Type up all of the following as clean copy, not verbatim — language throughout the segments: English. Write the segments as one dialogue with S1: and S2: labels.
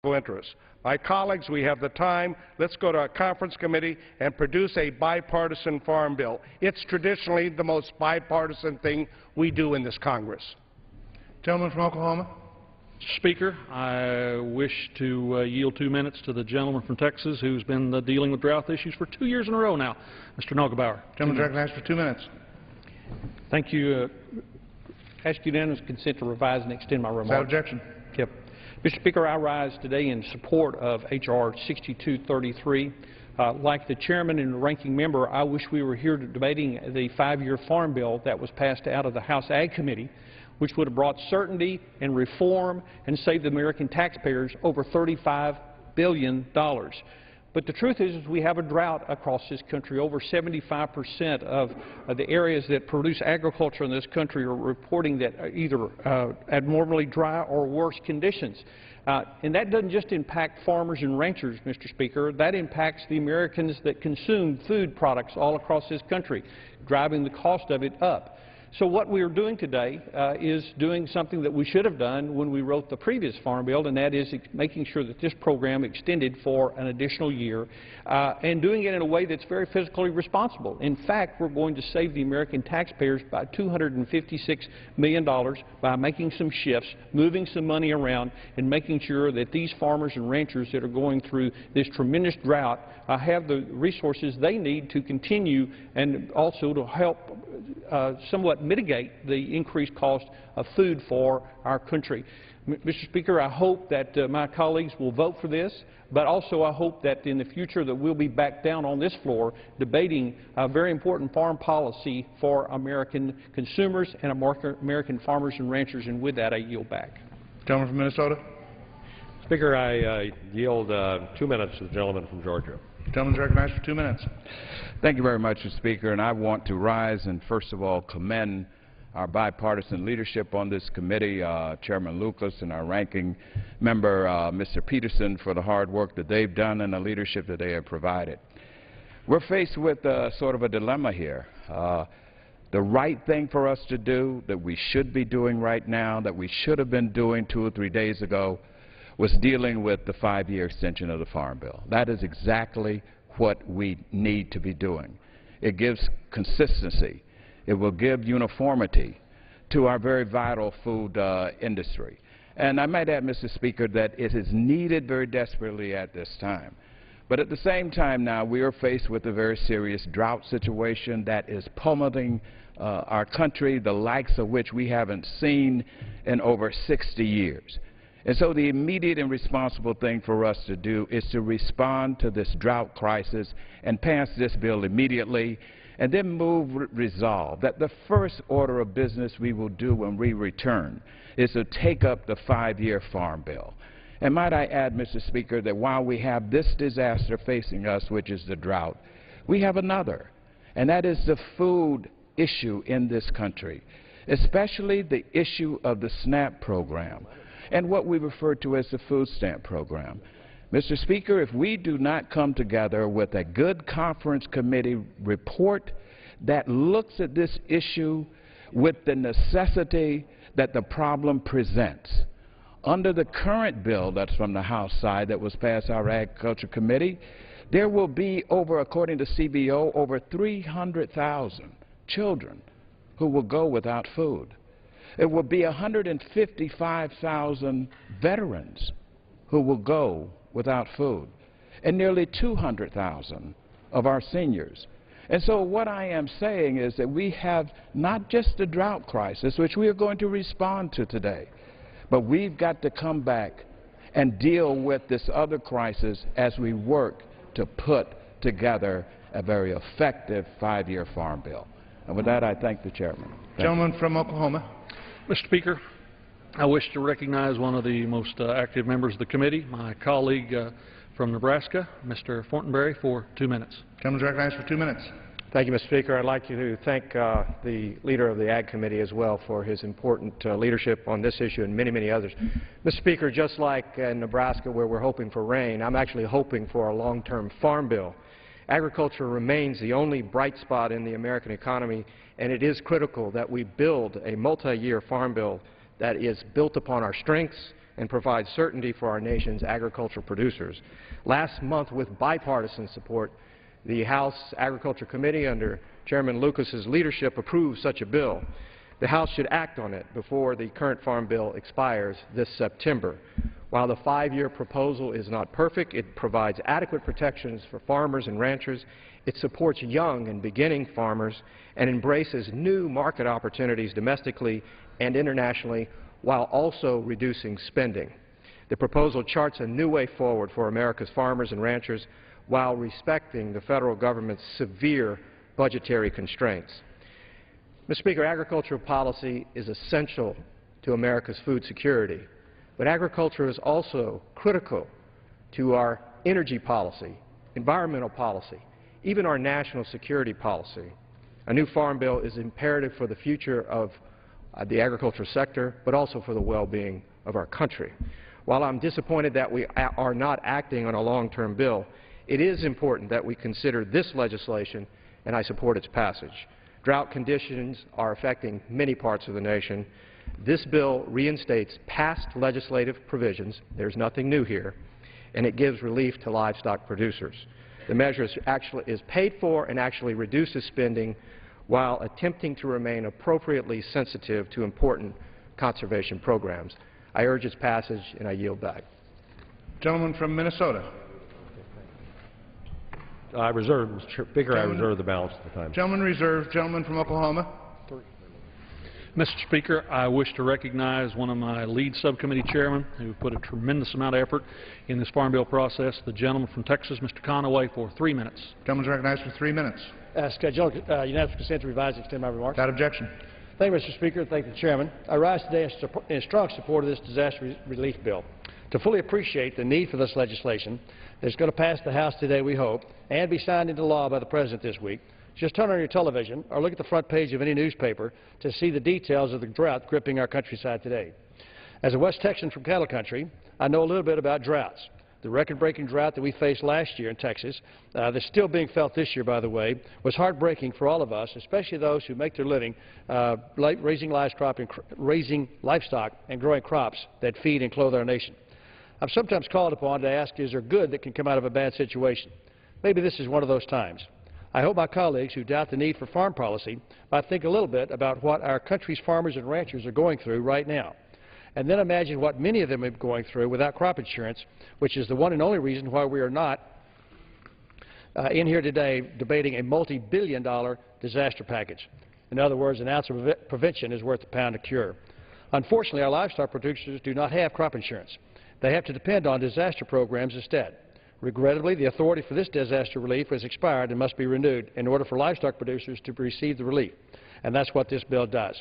S1: interests. My colleagues, we have the time. Let's go to a conference committee and produce a bipartisan farm bill. It's traditionally the most bipartisan thing we do in this Congress.
S2: Gentleman from Oklahoma.
S3: Speaker, I wish to yield 2 minutes to the gentleman from Texas who's been dealing with drought issues for 2 years in a row now, Mr. Nogebauer.
S2: Gentleman recognized for 2 minutes.
S4: Thank you. Ask unanimous consent to revise and extend my remarks.
S2: Without objection.
S4: Yep. Mr. Speaker, I rise today in support of H.R. 6233. Like the chairman and the ranking member, I wish we were here debating the 5-year farm bill that was passed out of the House Ag Committee, which would have brought certainty and reform and saved the American taxpayers over $35 billion. But the truth is we have a drought across this country. Over 75% of the areas that produce agriculture in this country are reporting that either abnormally dry or worse conditions. And that doesn't just impact farmers and ranchers, Mr. Speaker. That impacts the Americans that consume food products all across this country, driving the cost of it up. So what we are doing today is doing something that we should have done when we wrote the previous farm bill, and that is making sure that this program extended for an additional year and doing it in a way that's very fiscally responsible. In fact, we're going to save the American taxpayers by $256 million by making some shifts, moving some money around, and making sure that these farmers and ranchers that are going through this tremendous drought have the resources they need to continue and also to help somewhat mitigate the increased cost of food for our country. Mr. Speaker, I hope that my colleagues will vote for this, but also I hope that in the future that we'll be back down on this floor debating a very important farm policy for American consumers and American farmers and ranchers, and with that I yield back.
S2: Gentleman from Minnesota.
S5: Speaker, I yield 2 minutes to the gentleman from Georgia.
S2: Gentleman recognized for 2 minutes.
S6: Thank you very much, Mr. Speaker, and I want to rise and first of all commend our bipartisan leadership on this committee, Chairman Lucas and our ranking member, Mr. Peterson, for the hard work that they've done and the leadership that they have provided. We're faced with sort of a dilemma here. The right thing for us to do, that we should be doing right now, that we should have been doing 2 or 3 days ago, was dealing with the 5-year extension of the Farm Bill. That is exactly what we need to be doing. It gives consistency. It will give uniformity to our very vital food industry. And I might add, Mr. Speaker, that it is needed very desperately at this time. But at the same time now, we are faced with a very serious drought situation that is pummeling our country, the likes of which we haven't seen in over 60 years. And so the immediate and responsible thing for us to do is to respond to this drought crisis and pass this bill immediately, and then move resolve that the first order of business we will do when we return is to take up the 5-year farm bill. And might I add, Mr. Speaker, that while we have this disaster facing us, which is the drought, we have another, and that is the food issue in this country, especially the issue of the SNAP program and what we refer to as the food stamp program. Mr. Speaker, if we do not come together with a good conference committee report that looks at this issue with the necessity that the problem presents, under the current bill that's from the House side that was passed our Agriculture Committee, there will be over, according to CBO, over 300,000 children who will go without food. It will be 155,000 veterans who will go without food, and nearly 200,000 of our seniors. And so what I am saying is that we have not just the drought crisis, which we are going to respond to today, but we've got to come back and deal with this other crisis as we work to put together a very effective 5-year farm bill. And with that, I thank the chairman.
S2: Gentleman from Oklahoma.
S3: Mr. Speaker, I wish to recognize one of the most active members of the committee, my colleague from Nebraska, Mr. Fortenberry, for 2 minutes.
S2: Gentleman recognized for 2 minutes.
S7: Thank you, Mr. Speaker. I'd like to thank the leader of the Ag Committee as well for his important leadership on this issue and many, many others. Mr. Speaker, just like in Nebraska where we're hoping for rain, I'm actually hoping for a long-term farm bill. Agriculture remains the only bright spot in the American economy, and it is critical that we build a multi-year farm bill that is built upon our strengths and provide certainty for our nation's agricultural producers. Last month, with bipartisan support, the House Agriculture Committee under Chairman Lucas's leadership approved such a bill. The House should act on it before the current Farm Bill expires this September. While the 5-year proposal is not perfect, it provides adequate protections for farmers and ranchers. It supports young and beginning farmers and embraces new market opportunities domestically and internationally while also reducing spending. The proposal charts a new way forward for America's farmers and ranchers while respecting the federal government's severe budgetary constraints. Mr. Speaker, agricultural policy is essential to America's food security, but agriculture is also critical to our energy policy, environmental policy, even our national security policy. A new farm bill is imperative for the future of the agricultural sector, but also for the well-being of our country. While I'm disappointed that we are not acting on a long-term bill, it is important that we consider this legislation, and I support its passage. Drought conditions are affecting many parts of the nation. This bill reinstates past legislative provisions. There's nothing new here, and it gives relief to livestock producers. The measure is paid for and actually reduces spending while attempting to remain appropriately sensitive to important conservation programs. I urge its passage, and I yield back.
S2: Gentleman from Minnesota.
S5: I reserve, Mr. Speaker, I reserve the balance of the time.
S2: Gentleman reserved. Gentleman from Oklahoma.
S3: Mr. Speaker, I wish to recognize one of my lead subcommittee chairmen who put a tremendous amount of effort in this Farm Bill process, the gentleman from Texas, Mr. Conaway, for 3 minutes.
S2: Gentleman is recognized for 3 minutes.
S8: Ask unanimous consent to revise and extend my remarks.
S2: Without objection.
S8: Thank you, Mr. Speaker. Thank the Chairman. I rise today in strong support of this disaster relief bill. To fully appreciate the need for this legislation that's going to pass the House today, we hope, and be signed into law by the President this week, just turn on your television or look at the front page of any newspaper to see the details of the drought gripping our countryside today. As a West Texan from cattle country, I know a little bit about droughts. The record-breaking drought that we faced last year in Texas, that's still being felt this year, by the way, was heartbreaking for all of us, especially those who make their living raising livestock and growing crops that feed and clothe our nation. I'm sometimes called upon to ask, is there good that can come out of a bad situation? Maybe this is one of those times. I hope my colleagues who doubt the need for farm policy might think a little bit about what our country's farmers and ranchers are going through right now, and then imagine what many of them are going through without crop insurance, which is the one and only reason why we are not in here today debating a multi-billion-dollar disaster package. In other words, an ounce of prevention is worth a pound of cure. Unfortunately, our livestock producers do not have crop insurance. They have to depend on disaster programs instead. Regrettably, the authority for this disaster relief has expired and must be renewed in order for livestock producers to receive the relief, and that's what this bill does.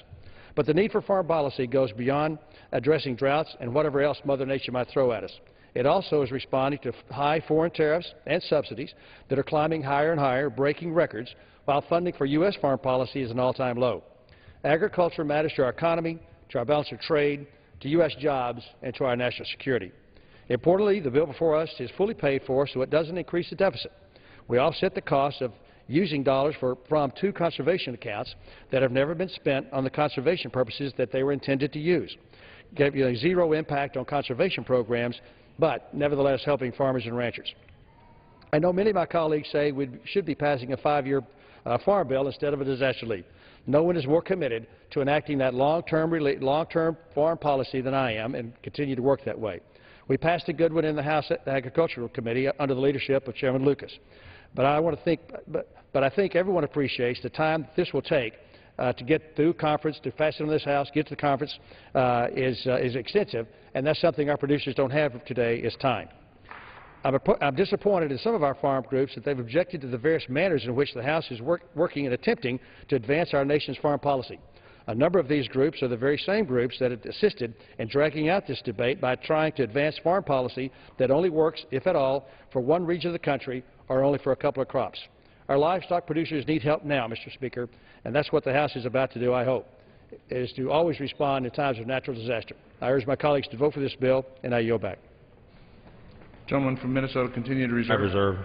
S8: But the need for farm policy goes beyond addressing droughts and whatever else Mother Nature might throw at us. It also is responding to high foreign tariffs and subsidies that are climbing higher and higher, breaking records, while funding for U.S. farm policy is an all-time low. Agriculture matters to our economy, to our balance of trade, to U.S. jobs, and to our national security. Importantly, the bill before us is fully paid for, so it doesn't increase the deficit. We offset the cost of using dollars from 2 conservation accounts that have never been spent on the conservation purposes that they were intended to use. Zero impact on conservation programs, but nevertheless helping farmers and ranchers. I know many of my colleagues say we should be passing a 5-year farm bill instead of a disaster relief. No one is more committed to enacting that long-term foreign policy than I am, and continue to work that way. We passed a good one in the House Agricultural Committee under the leadership of Chairman Lucas. But I think everyone appreciates the time that this will take to get through conference, to pass it in this House, get to the conference is extensive, and that's something our producers don't have today is time. I'm disappointed in some of our farm groups that they've objected to the various manners in which the House is working and attempting to advance our nation's farm policy. A number of these groups are the very same groups that have assisted in dragging out this debate by trying to advance farm policy that only works, if at all, for one region of the country or only for a couple of crops. Our livestock producers need help now, Mr. Speaker, and that's what the House is about to do, I hope, is to always respond in times of natural disaster. I urge my colleagues to vote for this bill, and I yield back.
S2: Gentleman from Minnesota, continue to reserve.
S5: I reserve.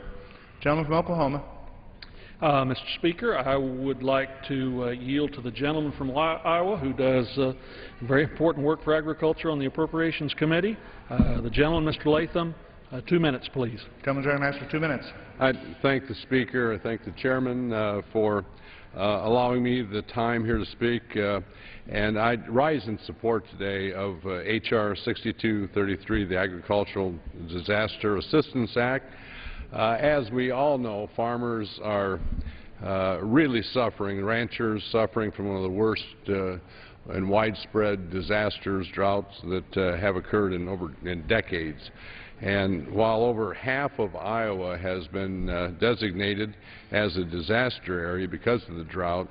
S2: Gentleman from Oklahoma.
S3: Mr. Speaker, I would like to yield to the gentleman from Iowa who does very important work for agriculture on the Appropriations Committee. The gentleman, Mr. Latham, 2 minutes, please.
S2: Gentleman is recognized for 2 minutes.
S9: I thank the Speaker. I thank the Chairman for allowing me the time here to speak. And I rise in support today of H.R. 6233, the Agricultural Disaster Assistance Act. As we all know, farmers are really suffering, ranchers suffering from one of the worst and widespread disasters, droughts that have occurred in decades. And while over half of Iowa has been designated as a disaster area because of the drought,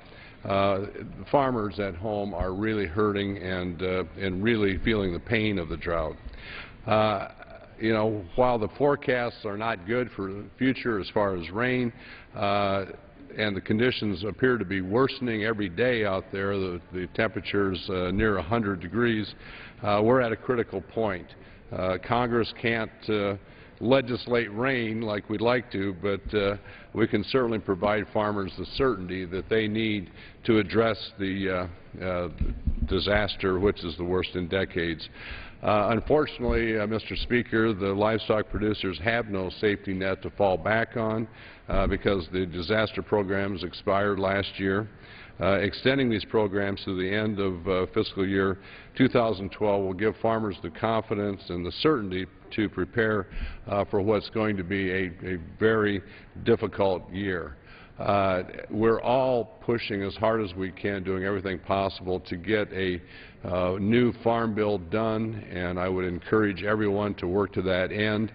S9: farmers at home are really hurting and really feeling the pain of the drought. You know, while the forecasts are not good for the future as far as rain, and the conditions appear to be worsening every day out there, the temperatures near 100 degrees, we're at a critical point. Congress can't legislate rain like we'd like to, but we can certainly provide farmers the certainty that they need to address the disaster, which is the worst in decades. Unfortunately, Mr. Speaker, the livestock producers have no safety net to fall back on because the disaster programs expired last year. Extending these programs to the end of fiscal year 2012 will give farmers the confidence and the certainty to prepare for what's going to be a very difficult year. We're all pushing as hard as we can, doing everything possible to get a new farm bill done, and I would encourage everyone to work to that end.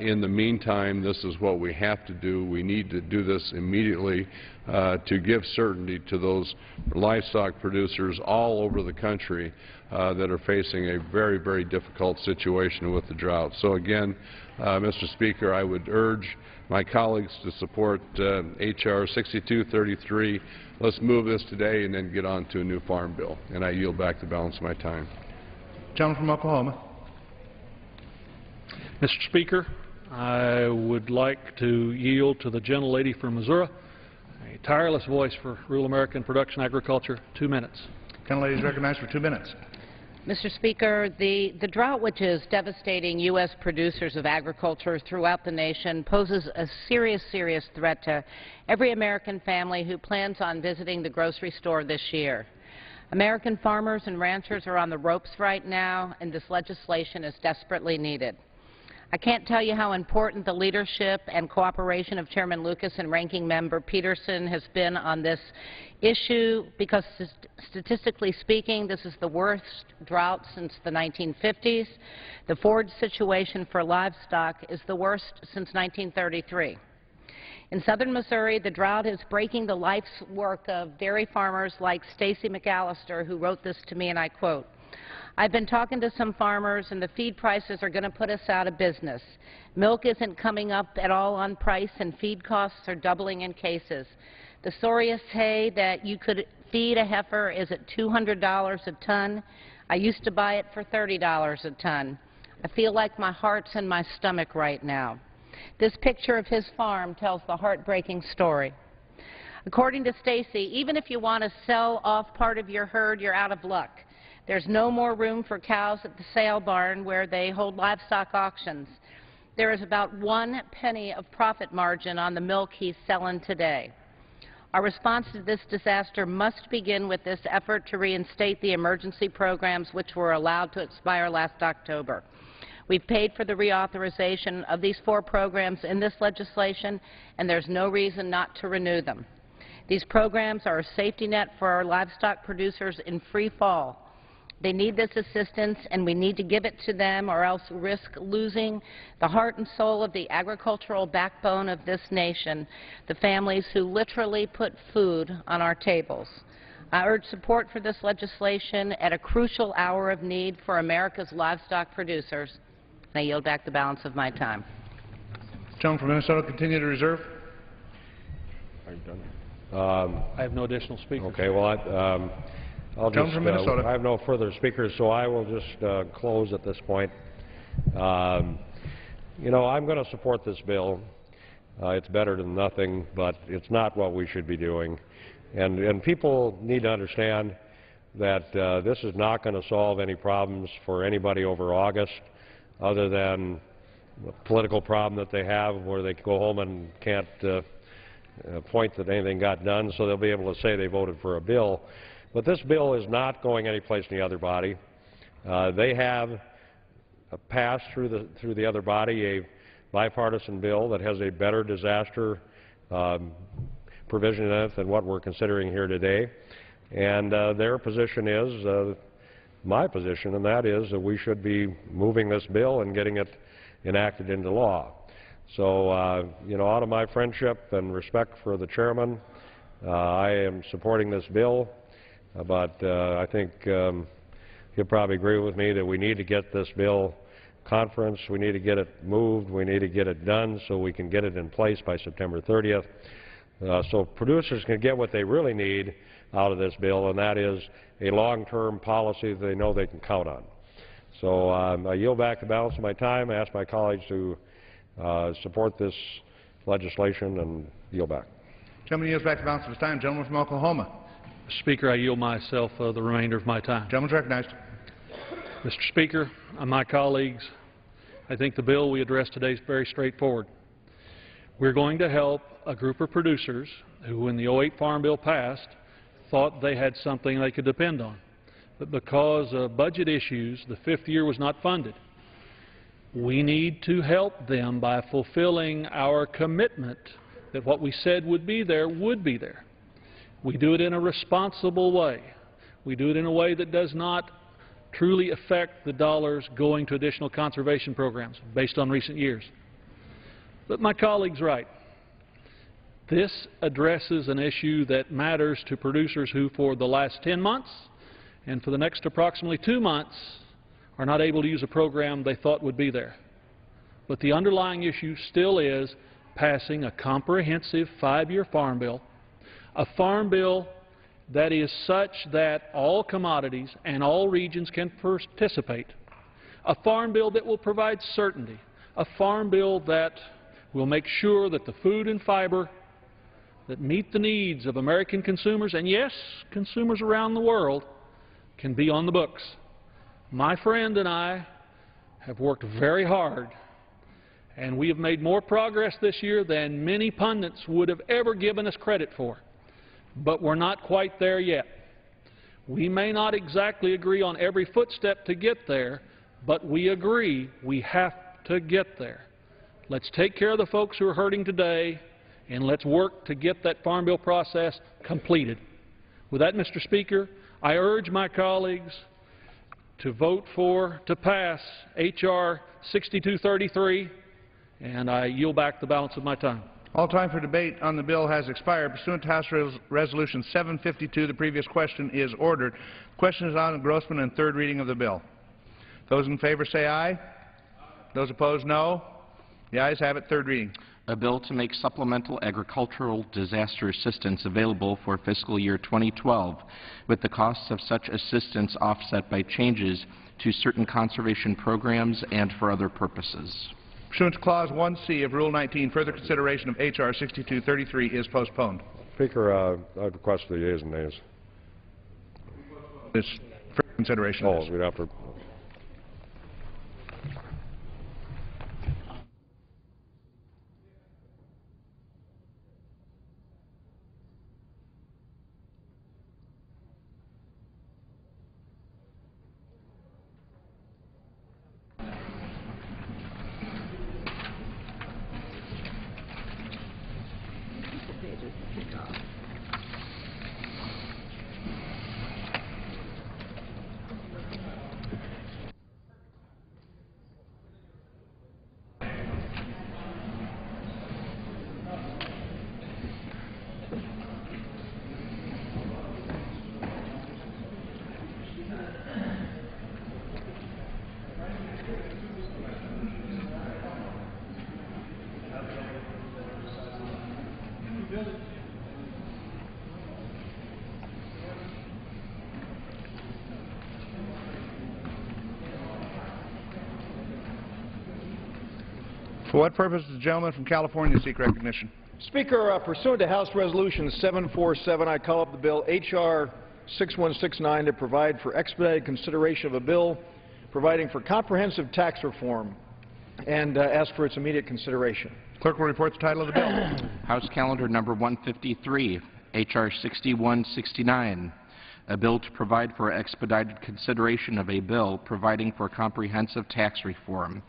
S9: In the meantime, this is what we have to do. We need to do this immediately to give certainty to those livestock producers all over the country that are facing a very, very difficult situation with the drought. So again, Mr. Speaker, I would urge my colleagues to support H.R. 6233. Let's move this today and then get on to a new farm bill. And I yield back the balance of my time.
S2: Gentleman from Oklahoma.
S3: Mr. Speaker, I would like to yield to the gentlelady from Missouri, a tireless voice for rural American production agriculture. 2 minutes.
S2: Gentlelady is recognized for 2 minutes.
S10: Mr. Speaker, the drought which is devastating U.S. producers of agriculture throughout the nation poses a serious threat to every American family who plans on visiting the grocery store this year. American farmers and ranchers are on the ropes right now, and this legislation is desperately needed. I can't tell you how important the leadership and cooperation of Chairman Lucas and Ranking Member Peterson has been on this issue because statistically speaking, this is the worst drought since the 1950s. The forage situation for livestock is the worst since 1933. In southern Missouri, the drought is breaking the life's work of dairy farmers like Stacy McAllister, who wrote this to me, and I quote, "I've been talking to some farmers, and the feed prices are going to put us out of business. Milk isn't coming up at all on price, and feed costs are doubling in cases. The sorriest hay that you could feed a heifer is at $200 a ton. I used to buy it for $30 a ton. I feel like my heart's in my stomach right now." This picture of his farm tells the heartbreaking story. According to Stacy, even if you want to sell off part of your herd, you're out of luck. There's no more room for cows at the sale barn where they hold livestock auctions. There is about 1 penny of profit margin on the milk he's selling today. Our response to this disaster must begin with this effort to reinstate the emergency programs which were allowed to expire last October. We've paid for the reauthorization of these 4 programs in this legislation, and there's no reason not to renew them. These programs are a safety net for our livestock producers in free fall. They need this assistance, and we need to give it to them or else risk losing the heart and soul of the agricultural backbone of this nation, the families who literally put food on our tables. I urge support for this legislation at a crucial hour of need for America's livestock producers. And I yield back the balance of my time.
S2: Gentleman from Minnesota, continue to reserve.
S5: Are you done?
S3: I have no additional speakers.
S5: Okay, well, I'll just,
S2: from Minnesota.
S5: I have no further speakers, so I will just close at this point. You know, I'm going to support this bill It's better than nothing, but it's not what we should be doing. And people need to understand that this is not going to solve any problems for anybody over August, other than the political problem that they have where they go home and can't point that anything got done, so they'll be able to say they voted for a bill. But this bill is not going anyplace in the other body. They have passed through the other body a bipartisan bill that has a better disaster provision in it than what we're considering here today. And their position is my position, and that is that we should be moving this bill and getting it enacted into law. So, you know, out of my friendship and respect for the chairman, I am supporting this bill, but I think he'll probably agree with me that we need to get this bill conferenced, we need to get it moved, we need to get it done so we can get it in place by September 30th, so producers can get what they really need out of this bill, and that is a long-term policy that they know they can count on. So I yield back the balance of my time. I ask my colleagues to support this legislation and yield back.
S2: Gentleman yields back the balance of his time. Gentleman from Oklahoma.
S3: Speaker, I yield myself the remainder of my time.
S2: Gentleman's recognized.
S3: Mr. Speaker, my colleagues, I think the bill we address today is very straightforward. We're going to help a group of producers who, when the 08 Farm Bill passed, thought they had something they could depend on. But because of budget issues, the 5th year was not funded. We need to help them by fulfilling our commitment that what we said would be there would be there. We do it in a responsible way. We do it in a way that does not truly affect the dollars going to additional conservation programs based on recent years. But my colleague's right. This addresses an issue that matters to producers who, for the last 10 months and for the next approximately 2 months, are not able to use a program they thought would be there. But the underlying issue still is passing a comprehensive 5-year farm bill, a farm bill that is such that all commodities and all regions can participate, a farm bill that will provide certainty, a farm bill that will make sure that the food and fiber that meet the needs of American consumers, and yes, consumers around the world, can be on the books. My friend and I have worked very hard, and we have made more progress this year than many pundits would have ever given us credit for. But we're not quite there yet. We may not exactly agree on every footstep to get there, but we agree we have to get there. Let's take care of the folks who are hurting today, and let's work to get that Farm Bill process completed. With that, Mr. Speaker, I urge my colleagues to vote to pass H.R. 6233, and I yield back the balance of my time.
S2: All time for debate on the bill has expired. Pursuant to House Resolution 752, the previous question is ordered. The question is on engrossment and third reading of the bill. Those in favor say aye. Those opposed, no. The ayes have it. Third reading.
S11: A bill to make supplemental agricultural disaster assistance available for fiscal year 2012, with the costs of such assistance offset by changes to certain conservation programs and for other purposes.
S2: Pursuant to Clause 1C of Rule 19, further consideration of H.R. 6233 is postponed.
S5: Speaker, I request the yeas and nays.
S2: This for consideration.
S5: Oh, we'd have to.
S2: For what purpose does the gentleman from California seek recognition?
S12: Speaker, pursuant to House Resolution 747, I call up the bill H.R. 6169 to provide for expedited consideration of a bill providing for comprehensive tax reform and ask for its immediate consideration.
S2: Clerk will report the title of the bill.
S11: House Calendar Number 153, H.R. 6169, a bill to provide for expedited consideration of a bill providing for comprehensive tax reform.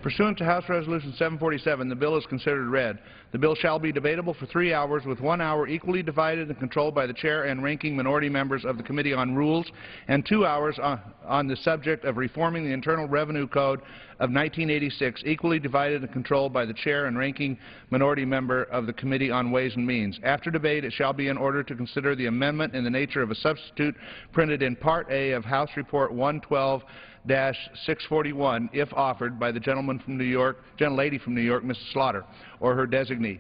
S2: Pursuant to House Resolution 747, the bill is considered read. The bill shall be debatable for 3 hours, with 1 hour equally divided and controlled by the chair and ranking minority members of the Committee on Rules, and 2 hours on the subject of reforming the Internal Revenue Code of 1986, equally divided and controlled by the chair and ranking minority member of the Committee on Ways and Means. After debate, it shall be in order to consider the amendment in the nature of a substitute printed in Part A of House Report 112-641, if offered by the gentlelady from New York, Mrs. Slaughter, or her designee,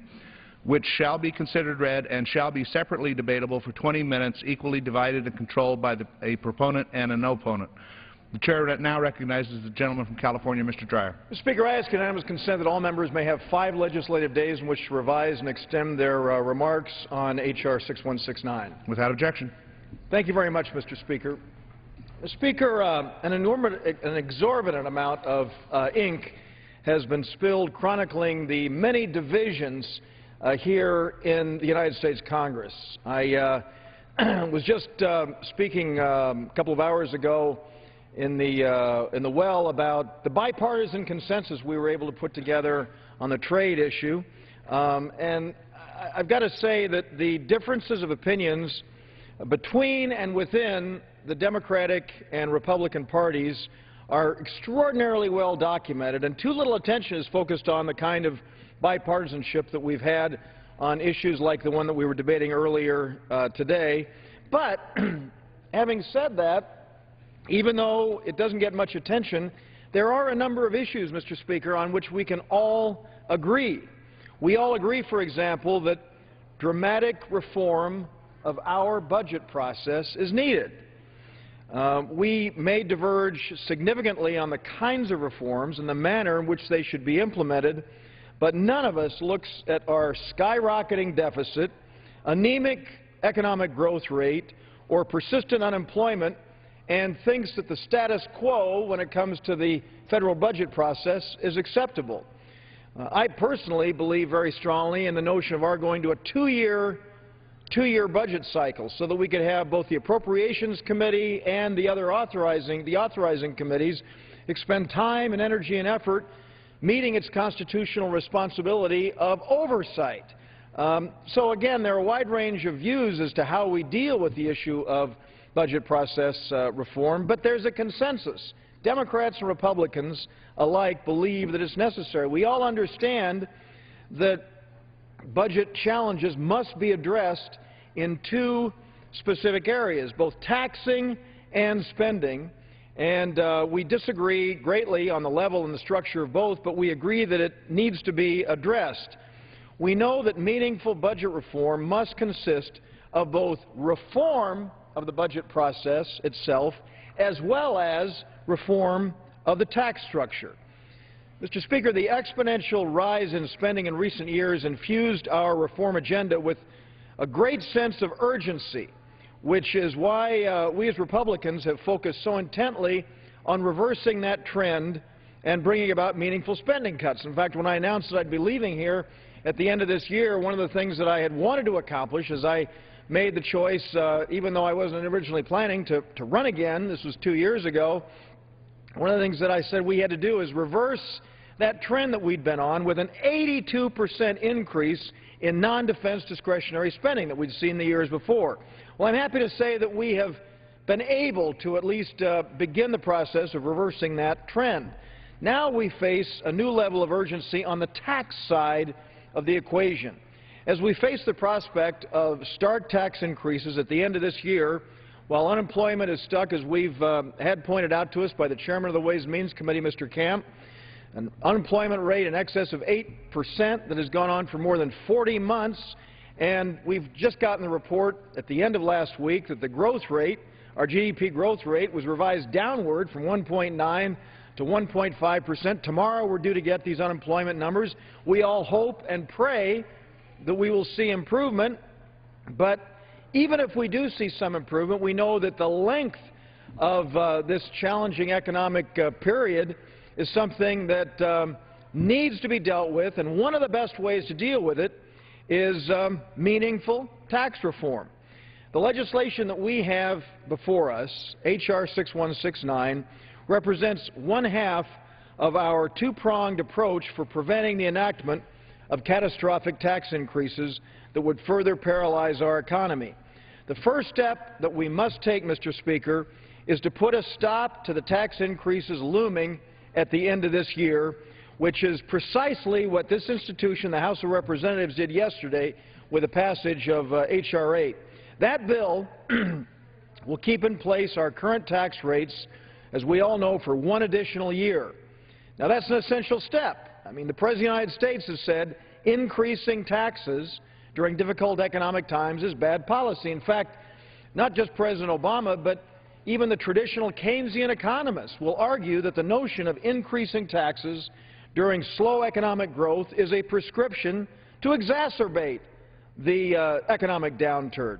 S2: which shall be considered read and shall be separately debatable for 20 minutes, equally divided and controlled by a proponent and an opponent. The chair now recognizes the gentleman from California, Mr. Dreyer.
S12: Mr. Speaker, I ask unanimous consent that all members may have 5 legislative days in which to revise and extend their remarks on H.R. 6169.
S2: Without objection.
S12: Thank you very much, Mr. Speaker. Mr. Speaker, an exorbitant amount of ink has been spilled chronicling the many divisions here in the United States Congress. I was just speaking a couple of hours ago in the well about the bipartisan consensus we were able to put together on the trade issue, and I've got to say that the differences of opinions between and within the Democratic and Republican parties are extraordinarily well documented, and too little attention is focused on the kind of bipartisanship that we've had on issues like the one that we were debating earlier today. But having said that, even though it doesn't get much attention, there are a number of issues, Mr. Speaker, on which we can all agree. We all agree, for example, that dramatic reform of our budget process is needed. We may diverge significantly on the kinds of reforms and the manner in which they should be implemented, but none of us looks at our skyrocketing deficit, anemic economic growth rate, or persistent unemployment and thinks that the status quo when it comes to the federal budget process is acceptable. I personally believe very strongly in the notion of our going to a two-year budget cycle so that we could have both the Appropriations Committee and the other authorizing committees expend time and energy and effort meeting its constitutional responsibility of oversight. So again, there are a wide range of views as to how we deal with the issue of budget process reform, but there's a consensus. Democrats and Republicans alike believe that it's necessary. We all understand that budget challenges must be addressed in 2 specific areas, both taxing and spending, and we disagree greatly on the level and the structure of both, but we agree that it needs to be addressed. We know that meaningful budget reform must consist of both reform of the budget process itself as well as reform of the tax structure. Mr. Speaker, the exponential rise in spending in recent years infused our reform agenda with a great sense of urgency, which is why we as Republicans have focused so intently on reversing that trend and bringing about meaningful spending cuts. In fact, when I announced that I'd be leaving here at the end of this year, one of the things that I had wanted to accomplish as I made the choice, even though I wasn't originally planning to run again, this was 2 years ago, one of the things that I said we had to do is reverse that trend that we'd been on with an 82% increase in non-defense discretionary spending that we'd seen the years before. Well, I'm happy to say that we have been able to at least begin the process of reversing that trend. Now we face a new level of urgency on the tax side of the equation. As we face the prospect of stark tax increases at the end of this year, while unemployment is stuck, as we've had pointed out to us by the chairman of the Ways and Means Committee, Mr. Camp, an unemployment rate in excess of 8% that has gone on for more than 40 months, and we've just gotten the report at the end of last week that the growth rate, our GDP growth rate, was revised downward from 1.9 to 1.5%. Tomorrow we're due to get these unemployment numbers. We all hope and pray that we will see improvement, but even if we do see some improvement, we know that the length of this challenging economic period is something that needs to be dealt with, and one of the best ways to deal with it is meaningful tax reform. The legislation that we have before us, H.R. 6169, represents one half of our two-pronged approach for preventing the enactment of catastrophic tax increases that would further paralyze our economy. The first step that we must take, Mr. Speaker, is to put a stop to the tax increases looming at the end of this year, which is precisely what this institution, the House of Representatives, did yesterday with the passage of H.R. 8. That bill will keep in place our current tax rates, as we all know, for one additional year. Now, that's an essential step. I mean, the President of the United States has said increasing taxes during difficult economic times is bad policy. In fact, not just President Obama, but even the traditional Keynesian economists will argue that the notion of increasing taxes during slow economic growth is a prescription to exacerbate the economic downturn.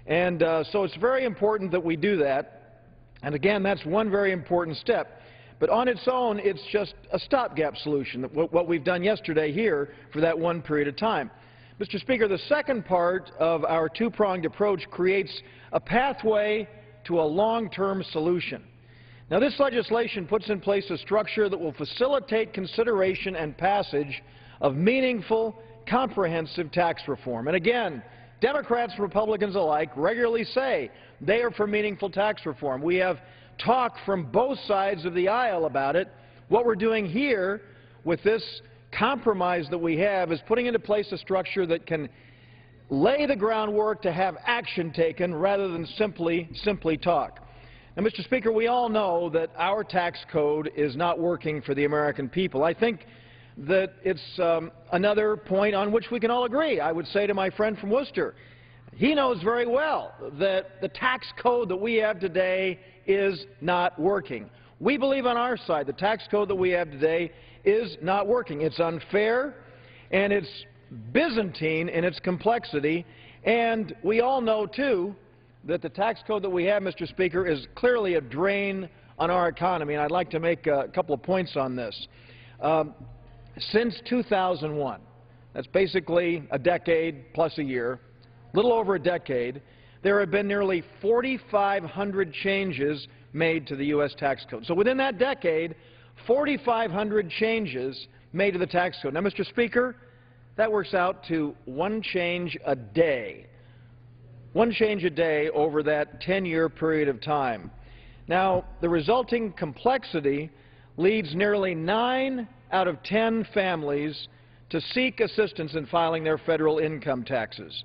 S12: And so it's very important that we do that. And again, that's one very important step. But on its own, it's just a stopgap solution, what we've done yesterday here for that one period of time. Mr. Speaker, the second part of our two-pronged approach creates a pathway to a long-term solution. Now, this legislation puts in place a structure that will facilitate consideration and passage of meaningful, comprehensive tax reform. And again, Democrats and Republicans alike regularly say they are for meaningful tax reform. We have talk from both sides of the aisle about it. What we're doing here with this compromise that we have is putting into place a structure that can lay the groundwork to have action taken rather than simply talk. Now, Mr. Speaker, we all know that our tax code is not working for the American people. I think that it's another point on which we can all agree. I would say to my friend from Worcester, he knows very well that the tax code that we have today is not working. We believe on our side the tax code that we have today is not working. It's unfair and it's Byzantine in its complexity, and we all know, too, that the tax code that we have, Mr. Speaker, is clearly a drain on our economy, and I'd like to make a couple of points on this. Since 2001, that's basically a decade plus a year, little over a decade, there have been nearly 4,500 changes made to the U.S. tax code. So within that decade, 4,500 changes made to the tax code. Now, Mr. Speaker, that works out to one change a day. One change a day over that 10-year period of time. Now, the resulting complexity leads nearly 9 out of 10 families to seek assistance in filing their federal income taxes.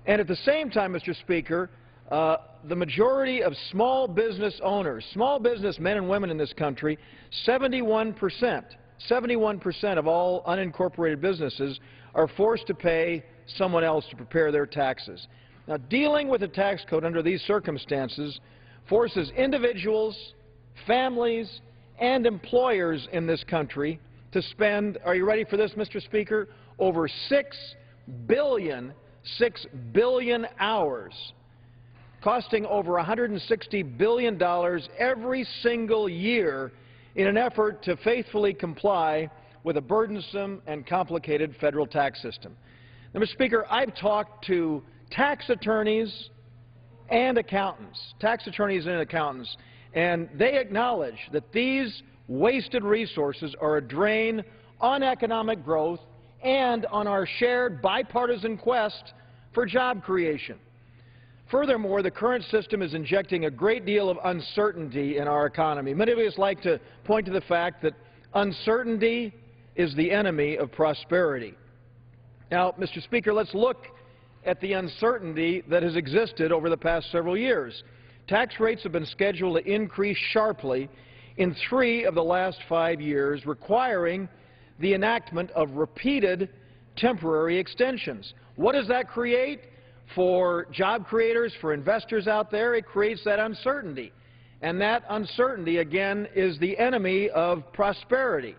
S12: And at the same time, Mr. Speaker, the majority of small business owners, small business men and women in this country, 71% of all unincorporated businesses are forced to pay someone else to prepare their taxes. Now, dealing with the tax code under these circumstances forces individuals, families, and employers in this country to spend, are you ready for this, Mr. Speaker, over 6 billion hours, costing over $160 billion every single year in an effort to faithfully comply with a burdensome and complicated federal tax system. Now, Mr. Speaker, I've talked to tax attorneys and accountants, and they acknowledge that these wasted resources are a drain on economic growth and on our shared bipartisan quest for job creation. Furthermore, the current system is injecting a great deal of uncertainty in our economy. Many of us like to point to the fact that uncertainty is the enemy of prosperity. Now, Mr. Speaker, let's look at the uncertainty that has existed over the past several years. Tax rates have been scheduled to increase sharply in 3 of the last 5 years, requiring the enactment of repeated temporary extensions. What does that create for job creators, for investors out there? It creates that uncertainty. and that uncertainty, again, is the enemy of prosperity.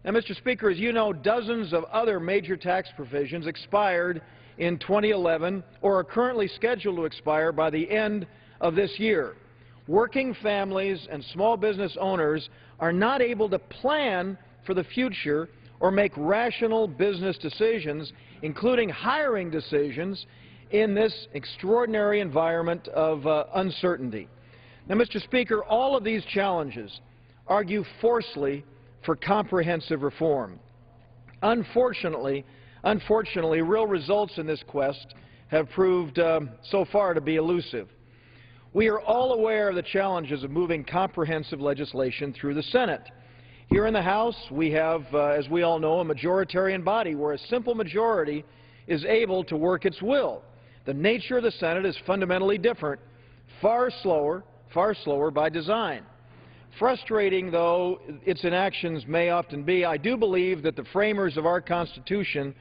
S12: Now, Mr. Speaker, as you know, dozens of other major tax provisions expired in 2011 or are currently scheduled to expire by the end of this year. Working families and small business owners are not able to plan for the future or make rational business decisions, including hiring decisions, in this extraordinary environment of uncertainty. Now, Mr. Speaker, all of these challenges argue forcefully for comprehensive reform. Unfortunately, real results in this quest have proved so far to be elusive. We are all aware of the challenges of moving comprehensive legislation through the Senate. Here in the House, we have, as we all know, a majoritarian body where a simple majority is able to work its will. The nature of the Senate is fundamentally different, far slower by design. Frustrating though its inactions may often be, I do believe that the framers of our Constitution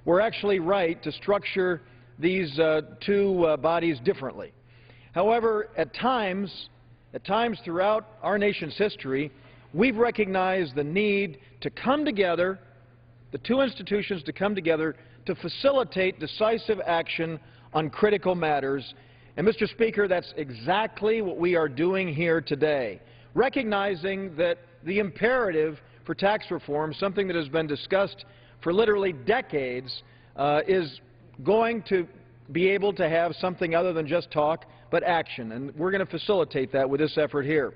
S12: were actually right to structure these two bodies differently. However, at times throughout our nation's history, we've recognized the need to come together, the two institutions to come together to facilitate decisive action on critical matters. And, Mr. Speaker, that's exactly what we are doing here today, recognizing that the imperative for tax reform, something that has been discussed for literally decades, is going to be able to have something other than just talk, but action. And we're going to facilitate that with this effort here.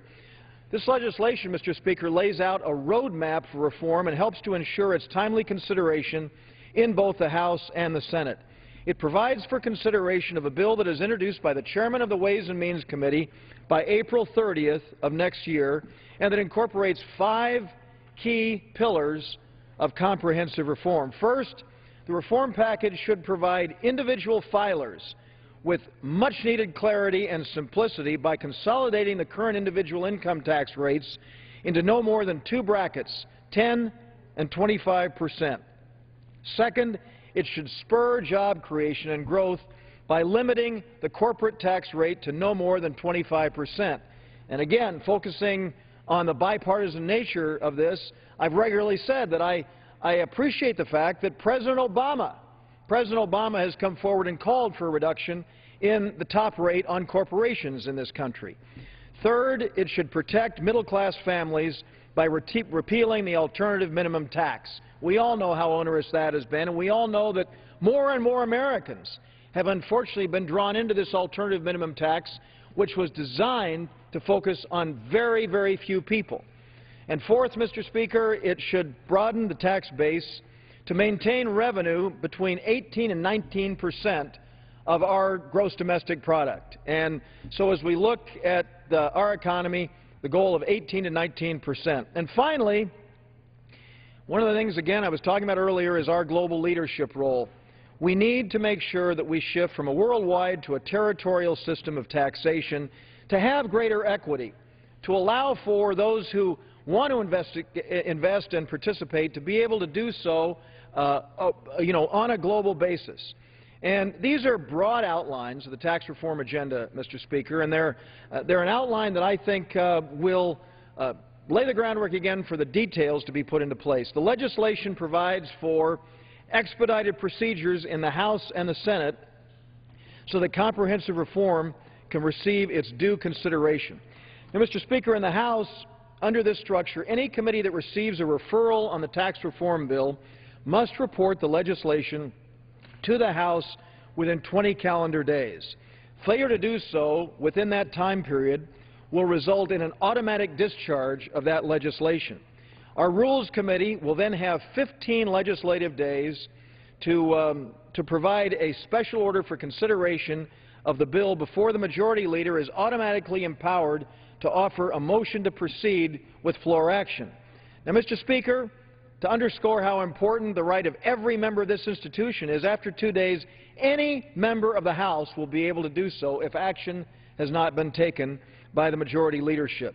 S12: This legislation, Mr. Speaker, lays out a roadmap for reform and helps to ensure its timely consideration in both the House and the Senate. It provides for consideration of a bill that is introduced by the chairman of the Ways and Means Committee by April 30th of next year, and that incorporates 5 key pillars of comprehensive reform. First, the reform package should provide individual filers with much-needed clarity and simplicity by consolidating the current individual income tax rates into no more than 2 brackets, 10% and 25%. Second, it should spur job creation and growth by limiting the corporate tax rate to no more than 25%. And again, focusing on the bipartisan nature of this, I've regularly said that I appreciate the fact that President Obama has come forward and called for a reduction in the top rate on corporations in this country. Third, it should protect middle-class families by repealing the alternative minimum tax. We all know how onerous that has been, and we all know that more and more Americans have unfortunately been drawn into this alternative minimum tax, which was designed to focus on very, very few people. And fourth, Mr. Speaker, it should broaden the tax base to maintain revenue between 18 and 19% of our gross domestic product. And so as we look at our economy, the goal of 18 to 19%. And finally, one of the things, again, I was talking about earlier is our global leadership role. We need to make sure that we shift from a worldwide to a territorial system of taxation to have greater equity, to allow for those who want to invest and participate to be able to do so on a global basis. And these are broad outlines of the tax reform agenda, Mr. Speaker, and they're an outline that I think will lay the groundwork again for the details to be put into place. The legislation provides for expedited procedures in the House and the Senate so that comprehensive reform can receive its due consideration. Now, Mr. Speaker, in the House, under this structure, any committee that receives a referral on the tax reform bill must report the legislation to the House within 20 calendar days. Failure to do so within that time period will result in an automatic discharge of that legislation. Our Rules Committee will then have 15 legislative days to provide a special order for consideration of the bill before the Majority Leader is automatically empowered to offer a motion to proceed with floor action. Now, Mr. Speaker, to underscore how important the right of every member of this institution is, after 2 days, any member of the House will be able to do so if action has not been taken by the majority leadership.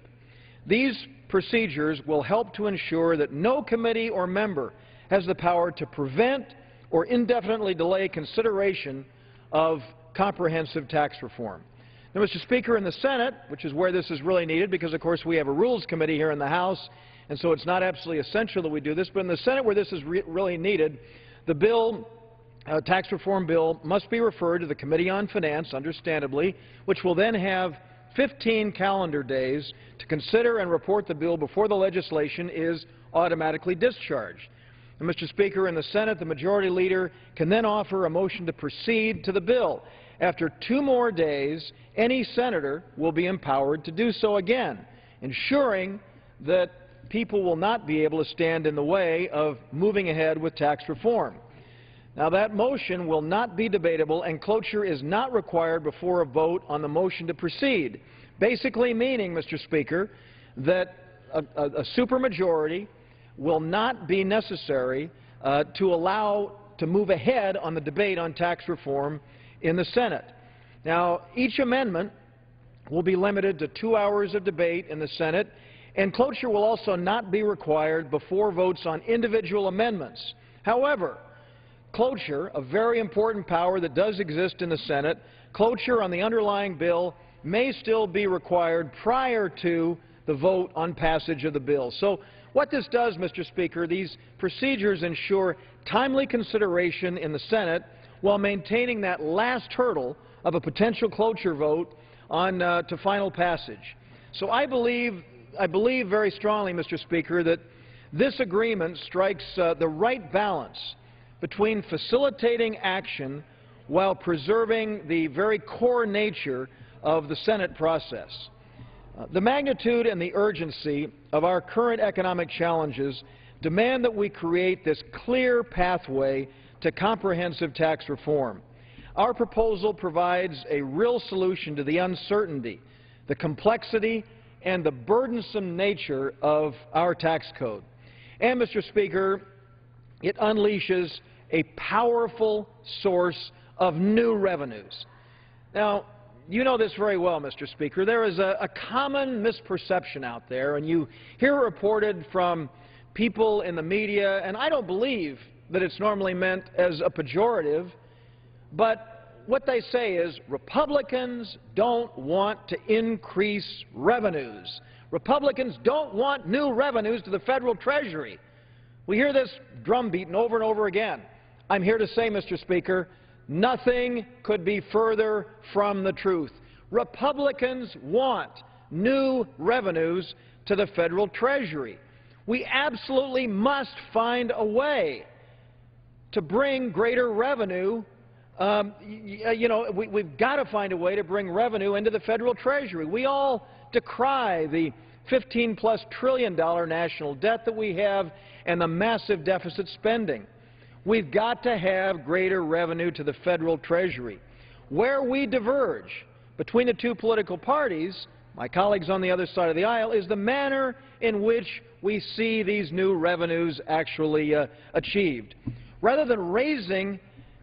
S12: These procedures will help to ensure that no committee or member has the power to prevent or indefinitely delay consideration of comprehensive tax reform. Now, Mr. Speaker, in the Senate, which is where this is really needed because, of course, we have a Rules Committee here in the House, and so it's not absolutely essential that we do this, but in the Senate where this is really needed, the bill, tax reform bill, must be referred to the Committee on Finance, understandably, which will then have 15 calendar days to consider and report the bill before the legislation is automatically discharged. And, Mr. Speaker, in the Senate, the Majority Leader can then offer a motion to proceed to the bill. After 2 more days, any senator will be empowered to do so again, ensuring that people will not be able to stand in the way of moving ahead with tax reform. Now, that motion will not be debatable, and cloture is not required before a vote on the motion to proceed, basically meaning, Mr. Speaker, that a supermajority will not be necessary to allow to move ahead on the debate on tax reform in the Senate. Now, each amendment will be limited to 2 hours of debate in the Senate, and cloture will also not be required before votes on individual amendments. However, cloture, a very important power that does exist in the Senate, cloture on the underlying bill may still be required prior to the vote on passage of the bill. So what this does, Mr. Speaker, these procedures ensure timely consideration in the Senate while maintaining that last hurdle of a potential cloture vote on to final passage. So I believe very strongly, Mr. Speaker, that this agreement strikes the right balance between facilitating action while preserving the very core nature of the Senate process. The magnitude and the urgency of our current economic challenges demand that we create this clear pathway to comprehensive tax reform. Our proposal provides a real solution to the uncertainty, the complexity, and the burdensome nature of our tax code. And, Mr. Speaker, it unleashes a powerful source of new revenues. Now, you know this very well, Mr. Speaker. There is a common misperception out there, and you hear it reported from people in the media, and I don't believe that it's normally meant as a pejorative, but what they say is Republicans don't want to increase revenues. Republicans don't want new revenues to the federal treasury. We hear this drumbeaten over and over again. I'm here to say, Mr. Speaker, nothing could be further from the truth. Republicans want new revenues to the federal treasury. We absolutely must find a way to bring greater revenue. We've got to find a way to bring revenue into the federal treasury. We all decry the $15+ trillion national debt that we have and the massive deficit spending. We've got to have greater revenue to the federal treasury. Where we diverge between the two political parties, my colleagues on the other side of the aisle, is the manner in which we see these new revenues actually achieved. Rather than raising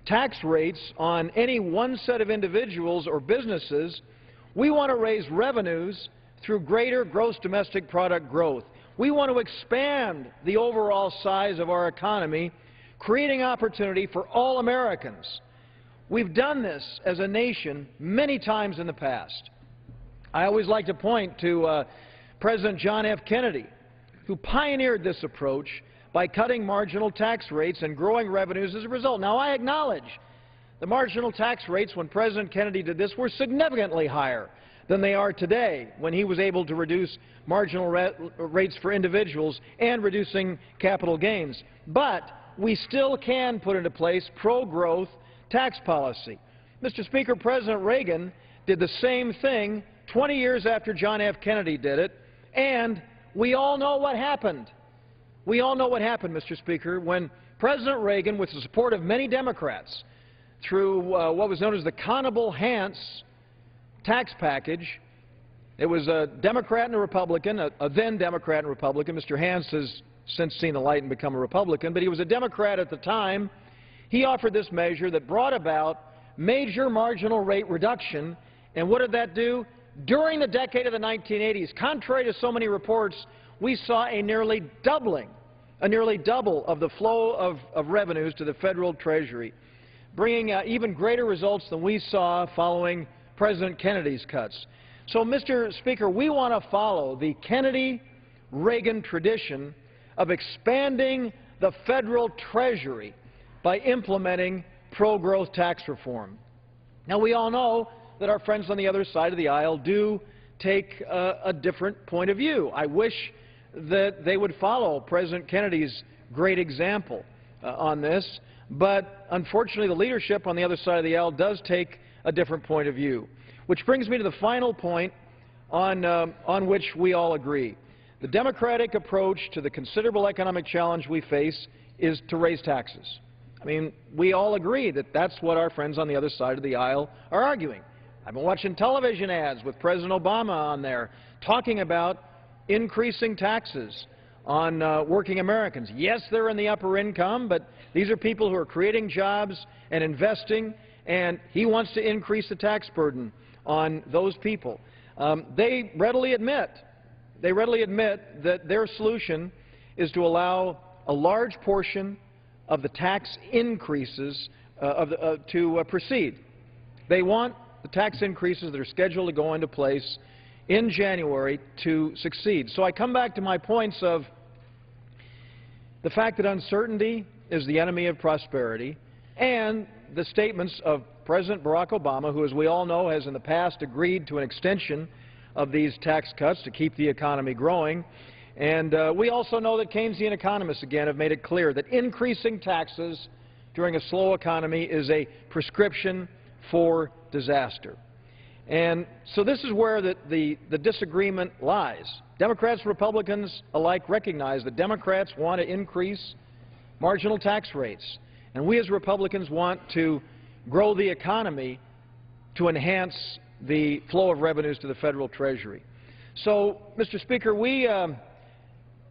S12: tax rates on any one set of individuals or businesses, we want to raise revenues through greater gross domestic product growth. We want to expand the overall size of our economy, creating opportunity for all Americans. We've done this as a nation many times in the past. I always like to point to President John F. Kennedy, who pioneered this approach by cutting marginal tax rates and growing revenues as a result. Now, I acknowledge the marginal tax rates when President Kennedy did this were significantly higher than they are today when he was able to reduce marginal rates for individuals and reducing capital gains. But we still can put into place pro-growth tax policy. Mr. Speaker, President Reagan did the same thing 20 years after John F. Kennedy did it, and we all know what happened. We all know what happened, Mr. Speaker, when President Reagan, with the support of many Democrats, through what was known as the Connable-Hance tax package. It was a Democrat and a Republican, a then Democrat and Republican. Mr. Hance has since seen the light and become a Republican, but he was a Democrat at the time. He offered this measure that brought about major marginal rate reduction, and what did that do? During the decade of the 1980s, contrary to so many reports, we saw a nearly double of the flow of revenues to the federal treasury, bringing even greater results than we saw following President Kennedy's cuts. So, Mr. Speaker, we want to follow the Kennedy-Reagan tradition of expanding the federal treasury by implementing pro-growth tax reform. Now, we all know that our friends on the other side of the aisle do take a different point of view. I wish that they would follow President Kennedy's great example on this, but unfortunately the leadership on the other side of the aisle does take a different point of view. Which brings me to the final point on which we all agree. The Democratic approach to the considerable economic challenge we face is to raise taxes. I mean, we all agree that that's what our friends on the other side of the aisle are arguing. I've been watching television ads with President Obama on there talking about increasing taxes on working Americans. Yes, they're in the upper income, but these are people who are creating jobs and investing, and he wants to increase the tax burden on those people. They readily admit that their solution is to allow a large portion of the tax increases to proceed. They want the tax increases that are scheduled to go into place in January to succeed. So I come back to my points of the fact that uncertainty is the enemy of prosperity, and the statements of President Barack Obama, who, as we all know, has in the past agreed to an extension of these tax cuts to keep the economy growing. And we also know that Keynesian economists, again, have made it clear that increasing taxes during a slow economy is a prescription for disaster. And so this is where the disagreement lies. Democrats and Republicans alike recognize that Democrats want to increase marginal tax rates, and we as Republicans want to grow the economy to enhance the flow of revenues to the federal treasury. So, Mr. Speaker, we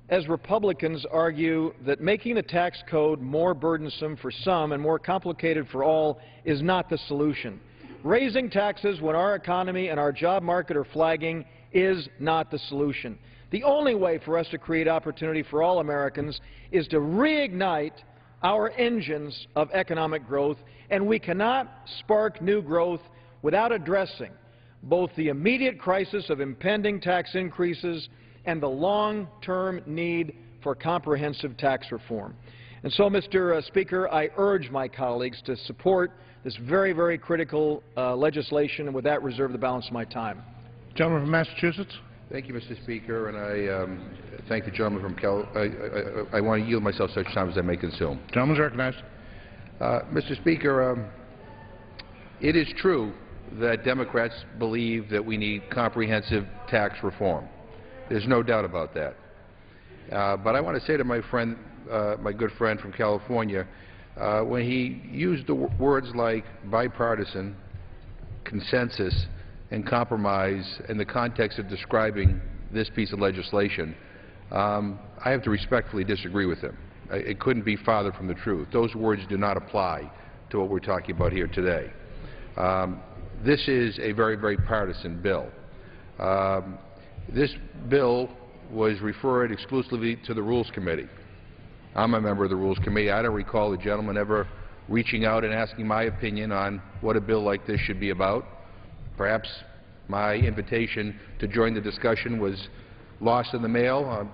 S12: as Republicans argue that making the tax code more burdensome for some and more complicated for all is not the solution. Raising taxes when our economy and our job market are flagging is not the solution. The only way for us to create opportunity for all Americans is to reignite our engines of economic growth, and we cannot spark new growth without addressing both the immediate crisis of impending tax increases and the long-term need for comprehensive tax reform. And so, Mr. Speaker, I urge my colleagues to support this very, very critical legislation, and with that, reserve the balance of my time.
S2: Gentleman from Massachusetts.
S13: Thank you, Mr. Speaker, and I thank the gentleman from I want to yield myself such time as I may consume.
S2: Gentleman's recognized.
S13: Mr. Speaker, it is true that Democrats believe that we need comprehensive tax reform. There's no doubt about that. But I want to say to my friend, my good friend from California, when he used the words like bipartisan, consensus, and compromise in the context of describing this piece of legislation, I have to respectfully disagree with him. It couldn't be farther from the truth. Those words do not apply to what we're talking about here today. This is a very, very partisan bill. This bill was referred exclusively to the Rules Committee. I'm a member of the Rules Committee. I don't recall the gentleman ever reaching out and asking my opinion on what a bill like this should be about. Perhaps my invitation to join the discussion was lost in the mail.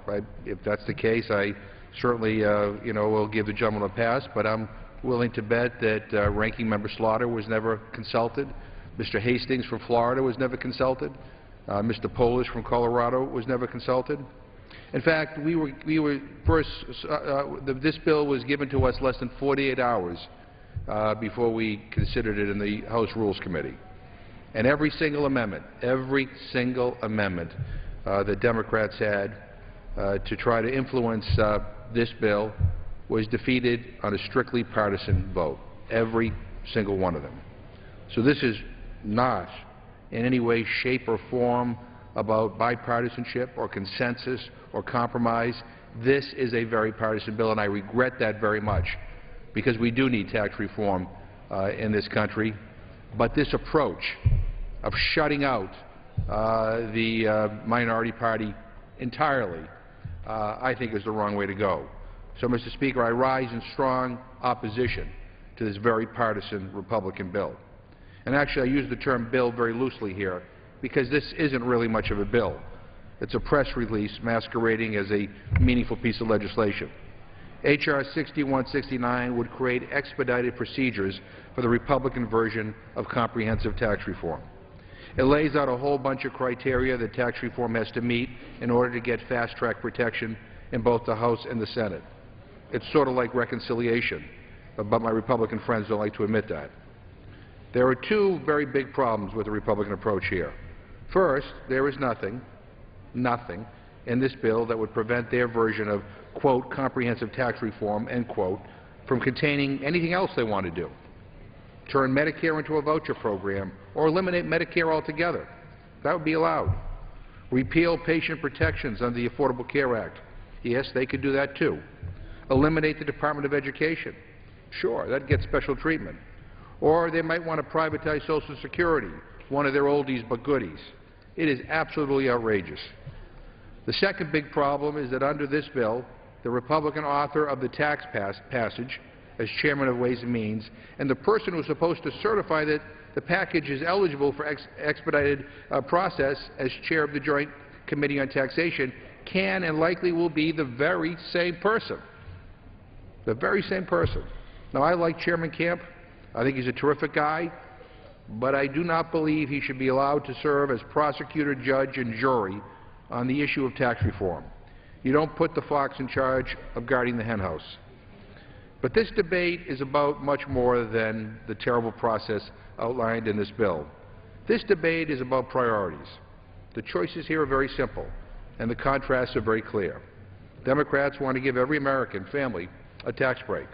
S13: If that's the case, I certainly will give the gentleman a pass, but I'm willing to bet that Ranking Member Slaughter was never consulted. Mr. Hastings from Florida was never consulted. Mr. Polish from Colorado was never consulted. In fact, this bill was given to us less than 48 hours before we considered it in the House Rules Committee. And every single amendment that Democrats had to try to influence this bill was defeated on a strictly partisan vote, every single one of them. So this is not in any way, shape, or form about bipartisanship or consensus or compromise. This is a very partisan bill, and I regret that very much, because we do need tax reform in this country. But this approach of shutting out the minority party entirely, I think is the wrong way to go. So, Mr. Speaker, I rise in strong opposition to this very partisan Republican bill. And actually, I use the term bill very loosely here because this isn't really much of a bill. It's a press release masquerading as a meaningful piece of legislation. H.R. 6169 would create expedited procedures for the Republican version of comprehensive tax reform. It lays out a whole bunch of criteria that tax reform has to meet in order to get fast-track protection in both the House and the Senate. It's sort of like reconciliation, but my Republican friends don't like to admit that. There are two very big problems with the Republican approach here. First, there is nothing in this bill that would prevent their version of, quote, comprehensive tax reform, end quote, from containing anything else they want to do. Turn Medicare into a voucher program or eliminate Medicare altogether. That would be allowed. Repeal patient protections under the Affordable Care Act. Yes, they could do that too. Eliminate the Department of Education. Sure, that gets special treatment. Or they might want to privatize Social Security, one of their oldies but goodies. It is absolutely outrageous. The second big problem is that under this bill, the Republican author of the tax passage, as chairman of Ways and Means, and the person who's supposed to certify that the package is eligible for expedited process as chair of the Joint Committee on Taxation, can and likely will be the very same person. The very same person. Now, I like Chairman Camp. I think he's a terrific guy, but I do not believe he should be allowed to serve as prosecutor, judge, and jury on the issue of tax reform. You don't put the fox in charge of guarding the henhouse. But this debate is about much more than the terrible process outlined in this bill. This debate is about priorities. The choices here are very simple, and the contrasts are very clear. Democrats want to give every American family a tax break.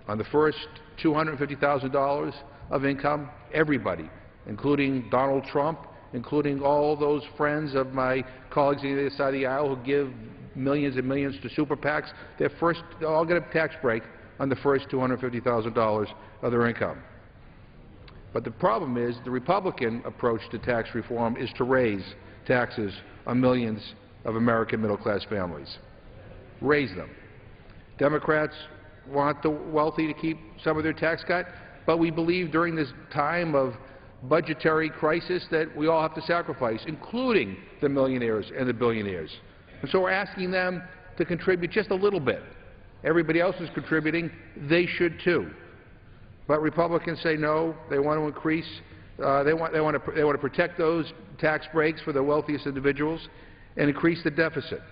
S13: On the first $250,000 of income, everybody, including Donald Trump, including all those friends of my colleagues on the other side of the aisle who give millions and millions to super PACs, they'll all get a tax break on the first $250,000 of their income. But the problem is the Republican approach to tax reform is to raise taxes on millions of American middle-class families. Raise them. Democrats want the wealthy to keep some of their tax cut, but we believe during this time of budgetary crisis that we all have to sacrifice, including the millionaires and the billionaires. And so we're asking them to contribute just a little bit. Everybody else is contributing. They should too. But Republicans say no. They want to increase. They want to protect those tax breaks for the wealthiest individuals and increase the deficit.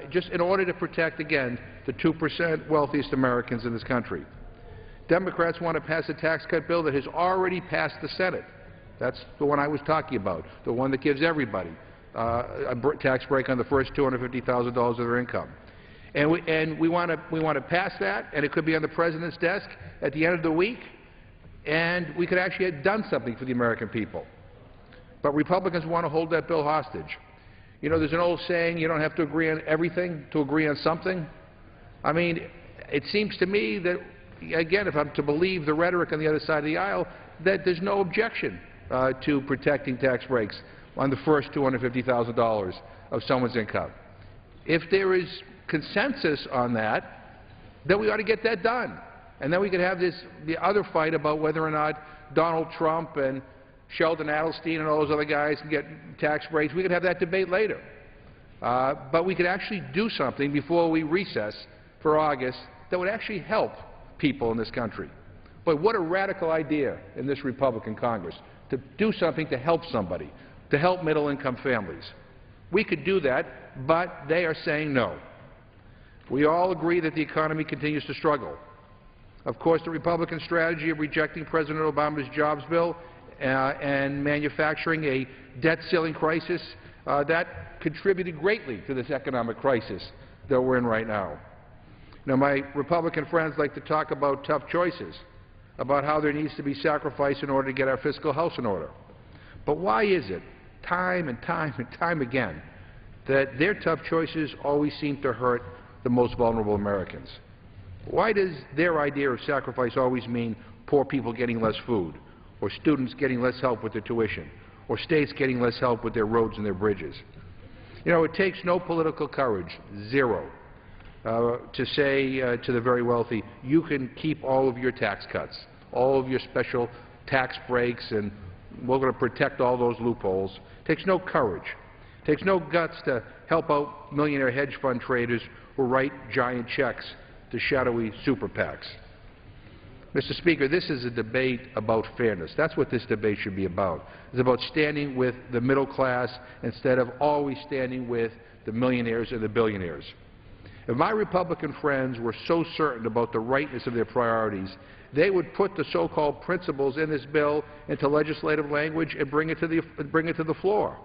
S13: Just in order to protect, again, the 2% wealthiest Americans in this country. Democrats want to pass a tax cut bill that has already passed the Senate. That's the one I was talking about, the one that gives everybody a tax break on the first $250,000 of their income. And we want to pass that, and it could be on the President's desk at the end of the week, and we could actually have done something for the American people. But Republicans want to hold that bill hostage. You know, there's an old saying, you don't have to agree on everything to agree on something. I mean, it seems to me that, again, if I'm to believe the rhetoric on the other side of the aisle, that there's no objection to protecting tax breaks on the first $250,000 of someone's income. If there is consensus on that, then we ought to get that done. And then we could have the other fight about whether or not Donald Trump and Sheldon Adelstein and all those other guys can get tax breaks. We could have that debate later. But we could actually do something before we recess for August that would actually help people in this country. But what a radical idea in this Republican Congress, to do something to help somebody, to help middle-income families. We could do that, but they are saying no. We all agree that the economy continues to struggle. Of course, the Republican strategy of rejecting President Obama's jobs bill and manufacturing a debt ceiling crisis, that contributed greatly to this economic crisis that we're in right now. Now, my Republican friends like to talk about tough choices, about how there needs to be sacrifice in order to get our fiscal house in order. But why is it, time and time again, that their tough choices always seem to hurt the most vulnerable Americans? Why does their idea of sacrifice always mean poor people getting less food, or students getting less help with their tuition, or states getting less help with their roads and their bridges? You know, it takes no political courage, zero, to say to the very wealthy, you can keep all of your tax cuts, all of your special tax breaks and we're going to protect all those loopholes. It takes no courage. It takes no guts to help out millionaire hedge fund traders who write giant checks to shadowy super PACs. Mr. Speaker, this is a debate about fairness. That's what this debate should be about. It's about standing with the middle class instead of always standing with the millionaires and the billionaires. If my Republican friends were so certain about the rightness of their priorities, they would put the so-called principles in this bill into legislative language and bring it to the floor.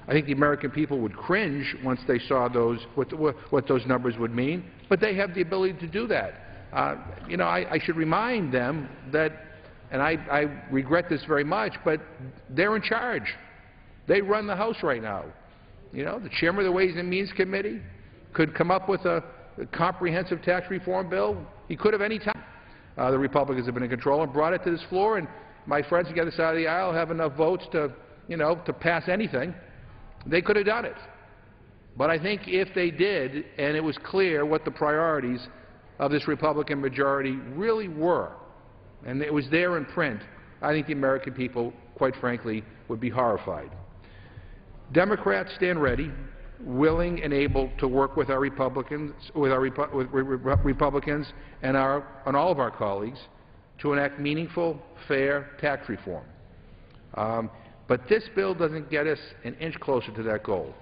S13: I think the American people would cringe once they saw what those numbers would mean, but they have the ability to do that. You know, I should remind them that, and I regret this very much, but they're in charge. They run the House right now. You know, the chairman of the Ways and Means Committee could come up with a comprehensive tax reform bill. He could have any time. The Republicans have been in control and brought it to this floor, and my friends on the other side of the aisle have enough votes to, you know, to pass anything. They could have done it. But I think if they did, and it was clear what the priorities of this Republican majority really were, and it was there in print, I think the American people, quite frankly, would be horrified. Democrats stand ready, willing and able to work with our Republicans, Republicans and all of our colleagues to enact meaningful, fair tax reform. But this bill doesn't get us an inch closer to that goal.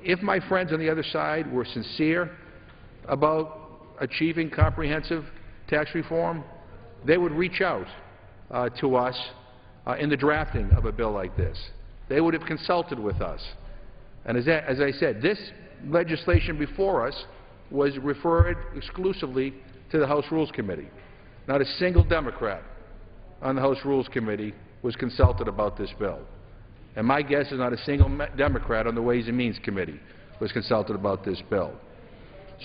S13: If my friends on the other side were sincere about achieving comprehensive tax reform, they would reach out to us in the drafting of a bill like this. They would have consulted with us. And as I said, this legislation before us was referred exclusively to the House Rules Committee. Not a single Democrat on the House Rules Committee was consulted about this bill. And my guess is not a single Democrat on the Ways and Means Committee was consulted about this bill.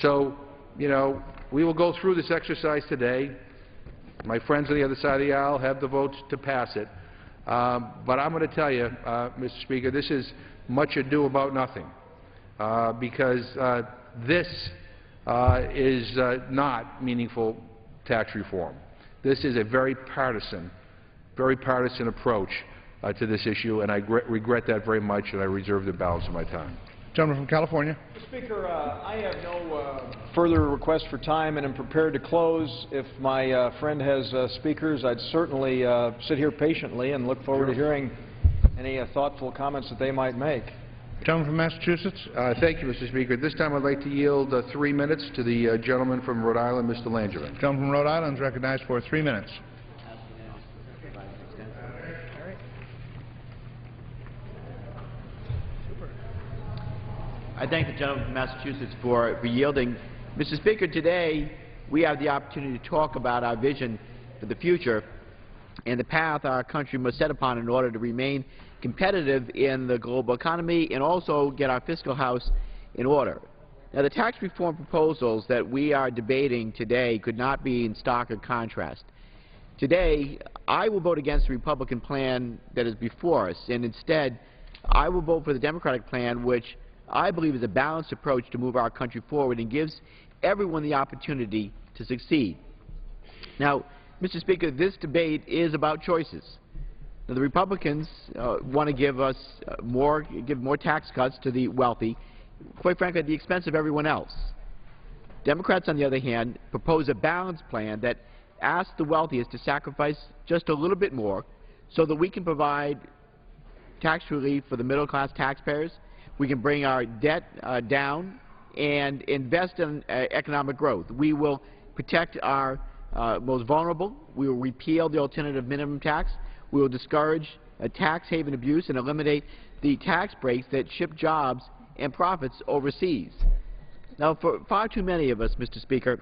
S13: So, you know, we will go through this exercise today. My friends on the other side of the aisle have the votes to pass it. But I'm going to tell you, Mr. Speaker, this is much ado about nothing, because this is not meaningful tax reform. This is a very partisan approach to this issue, and I regret that very much, and I reserve the balance of my time.
S2: Gentleman from California.
S12: Mr. Speaker, I have no further request for time, and am prepared to close. If my friend has speakers, I'd certainly sit here patiently and look forward to hearing any thoughtful comments that they might make.
S2: Gentleman from Massachusetts.
S13: Thank you, Mr. Speaker. At this time, I'd like to yield 3 minutes to the gentleman from Rhode Island, Mr. Langevin.
S2: Gentleman from Rhode Island is recognized for 3 minutes.
S14: I thank the gentleman from Massachusetts for yielding. Mr. Speaker, today we have the opportunity to talk about our vision for the future and the path our country must set upon in order to remain competitive in the global economy and also get our fiscal house in order. Now, the tax reform proposals that we are debating today could not be in starker contrast. Today, I will vote against the Republican plan that is before us, and instead, I will vote for the Democratic plan, which I believe is a balanced approach to move our country forward and gives everyone the opportunity to succeed. Now, Mr. Speaker, this debate is about choices. Now, the Republicans want to give us more tax cuts to the wealthy, quite frankly, at the expense of everyone else. Democrats, on the other hand, propose a balanced plan that asks the wealthiest to sacrifice just a little bit more so that we can provide tax relief for the middle-class taxpayers, we can bring our debt down, and invest in economic growth. We will protect our most vulnerable. We will repeal the alternative minimum tax. We will discourage tax haven abuse and eliminate the tax breaks that ship jobs and profits overseas. Now, for far too many of us, Mr. Speaker,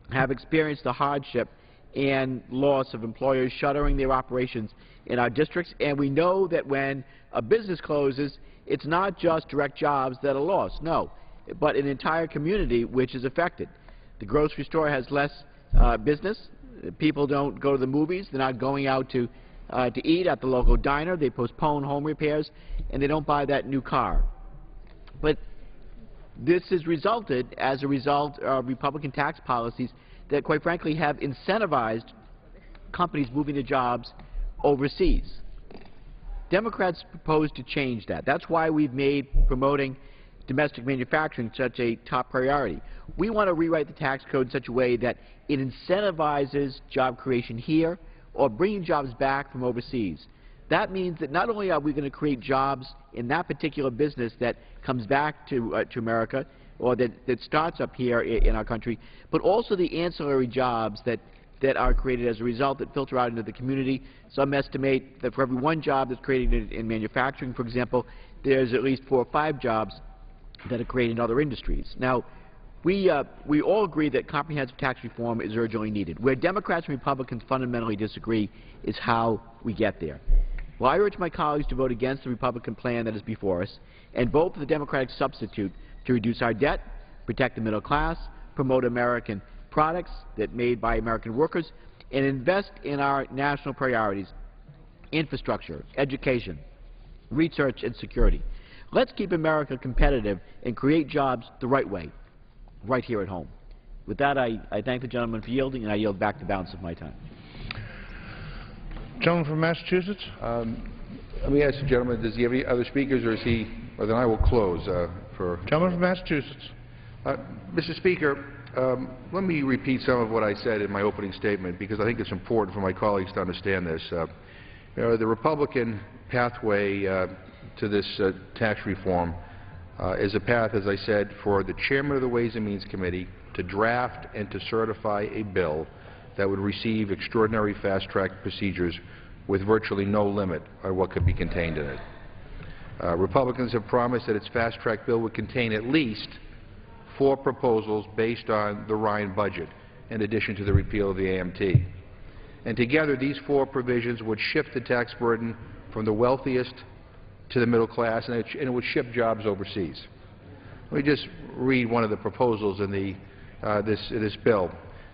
S14: have experienced the hardship and loss of employers shuttering their operations in our districts, and we know that when a business closes, it's not just direct jobs that are lost, no, but an entire community which is affected. The grocery store has less business. People don't go to the movies. They're not going out to eat at the local diner. They postpone home repairs, and they don't buy that new car. But this has resulted as a result of Republican tax policies that, quite frankly, have incentivized companies moving their jobs overseas. Democrats propose to change that. That's why we've made promoting domestic manufacturing such a top priority. We want to rewrite the tax code in such a way that it incentivizes job creation here or bringing jobs back from overseas. That means that not only are we going to create jobs in that particular business that comes back to America or that starts up here in our country, but also the ancillary jobs that are created as a result that filter out into the community. Some estimate that for every one job that's created in manufacturing, for example, there's at least 4 or 5 jobs that are created in other industries. Now, we all agree that comprehensive tax reform is urgently needed. Where Democrats and Republicans fundamentally disagree is how we get there. Well, I urge my colleagues to vote against the Republican plan that is before us and vote for the Democratic substitute to reduce our debt, protect the middle class, promote American products that made by American workers, and invest in our national priorities, infrastructure, education, research, and security. Let's keep America competitive and create jobs the right way, right here at home. With that, I thank the gentleman for yielding, and I yield back the balance of my time.
S2: Gentleman from Massachusetts.
S13: Let me ask the gentleman, does he have any other speakers, or is he, or then I will close for...
S2: Gentleman from Massachusetts.
S13: Mr. Speaker, let me repeat some of what I said in my opening statement, because I think it's important for my colleagues to understand this. The Republican pathway to this tax reform is a path, as I said, for the chairman of the Ways and Means Committee to draft and to certify a bill that would receive extraordinary fast-track procedures with virtually no limit on what could be contained in it. Republicans have promised that its fast-track bill would contain at least 4 proposals based on the Ryan budget, in addition to the repeal of the AMT. And together, these 4 provisions would shift the tax burden from the wealthiest to the middle class, and it would ship jobs overseas. Let me just read one of the proposals in this bill.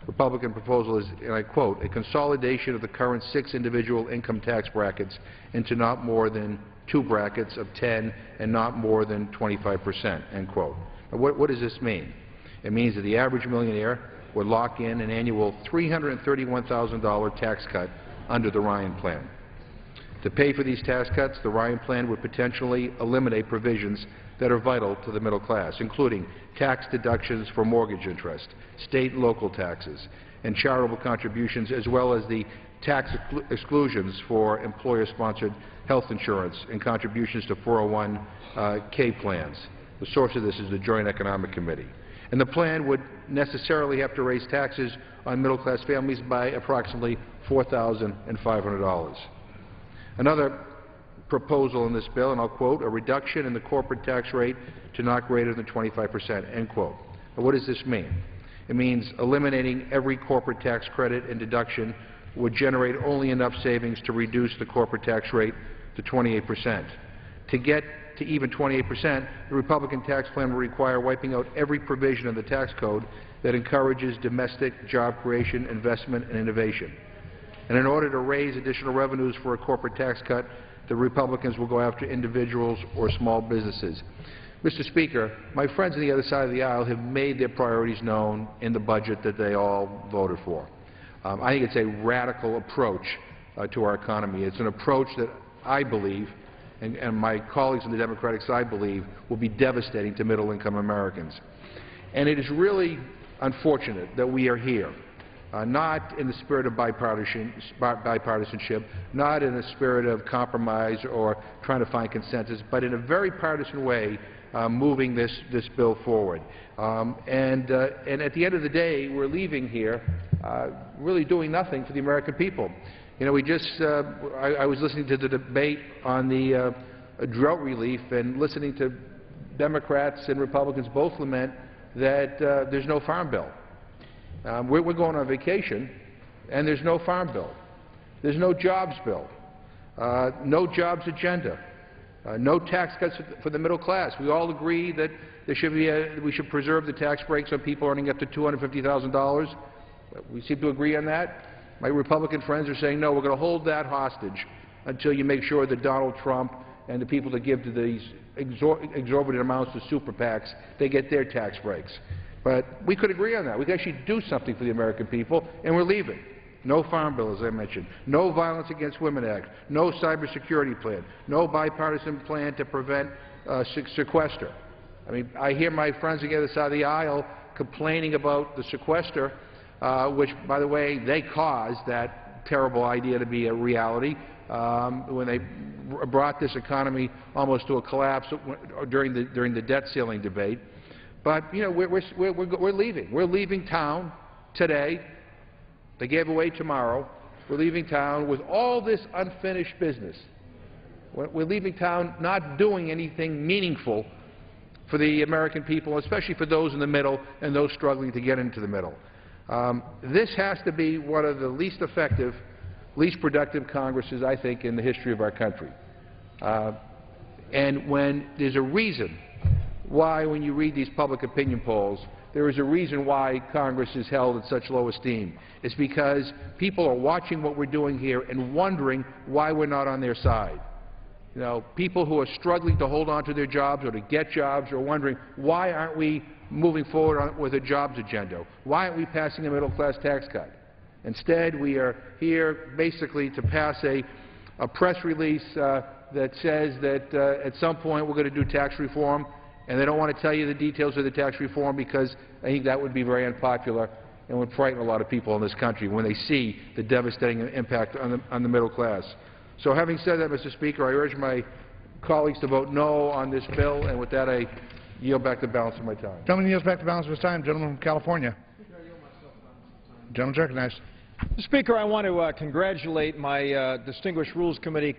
S13: Republican proposal is, and I quote, a consolidation of the current 6 individual income tax brackets into not more than 2 brackets of 10 and not more than 25%, end quote. Now, what does this mean? It means that the average millionaire would lock in an annual $331,000 tax cut under the Ryan plan. To pay for these tax cuts, the Ryan plan would potentially eliminate provisions that are vital to the middle class, including tax deductions for mortgage interest, state and local taxes, and charitable contributions, as well as the tax exclusions for employer-sponsored health insurance and contributions to 401k plans. The source of this is the Joint Economic Committee. And the plan would necessarily have to raise taxes on middle-class families by approximately $4,500. Another proposal in this bill, and I'll quote, a reduction in the corporate tax rate to not greater than 25%, end quote. Now, what does this mean? It means eliminating every corporate tax credit and deduction would generate only enough savings to reduce the corporate tax rate to 28%. To get to even 28%, the Republican tax plan will require wiping out every provision of the tax code that encourages domestic job creation, investment, and innovation. And in order to raise additional revenues for a corporate tax cut, the Republicans will go after individuals or small businesses. Mr. Speaker, my friends on the other side of the aisle have made their priorities known in the budget that they all voted for. I think it's a radical approach to our economy. It's an approach that I believe, and my colleagues on the Democratic side believe, will be devastating to middle-income Americans. And it is really unfortunate that we are here, not in the spirit of bipartisanship, not in a spirit of compromise or trying to find consensus, but in a very partisan way, moving this bill forward. And at the end of the day, we're leaving here really doing nothing for the American people. You know, I was listening to the debate on the drought relief and listening to Democrats and Republicans both lament that there's no farm bill. We're going on vacation, and there's no farm bill. There's no jobs bill, no jobs agenda, no tax cuts for the middle class. We all agree that there should be we should preserve the tax breaks on people earning up to $250,000. We seem to agree on that. My Republican friends are saying, no, we're going to hold that hostage until you make sure that Donald Trump and the people that give to these exorbitant amounts to super PACs, they get their tax breaks. But we could agree on that. We could actually do something for the American people, and we're leaving. no Farm Bill, as I mentioned, no Violence Against Women Act, no cybersecurity plan, no bipartisan plan to prevent sequester. I mean, I hear my friends on the other side of the aisle complaining about the sequester, which, by the way, they caused that terrible idea to be a reality when they brought this economy almost to a collapse during the debt ceiling debate. But you know, we're leaving. We're leaving town today. They gave away tomorrow. We're leaving town with all this unfinished business. We're leaving town not doing anything meaningful for the American people, especially for those in the middle and those struggling to get into the middle. This has to be one of the least effective, least productive Congresses, I think, in the history of our country. And when there's a reason why, when you read these public opinion polls, there is a reason why Congress is held in such low esteem. It's because people are watching what we're doing here and wondering why we're not on their side. You know, people who are struggling to hold on to their jobs or to get jobs are wondering, why aren't we moving forward with a jobs agenda? Why aren't we passing a middle-class tax cut? Instead, we are here basically to pass a press release that says that at some point we're going to do tax reform, and they don't want to tell you the details of the tax reform because I think that would be very unpopular and would frighten a lot of people in this country when they see the devastating impact on the middle class. So having said that, Mr. Speaker, I urge my colleagues to vote no on this bill, and with that I yield back the balance of my time.
S2: Gentleman yields back the balance of his time. Gentleman from California. Gentleman recognized.
S12: Mr. Speaker, I want to congratulate my distinguished Rules Committee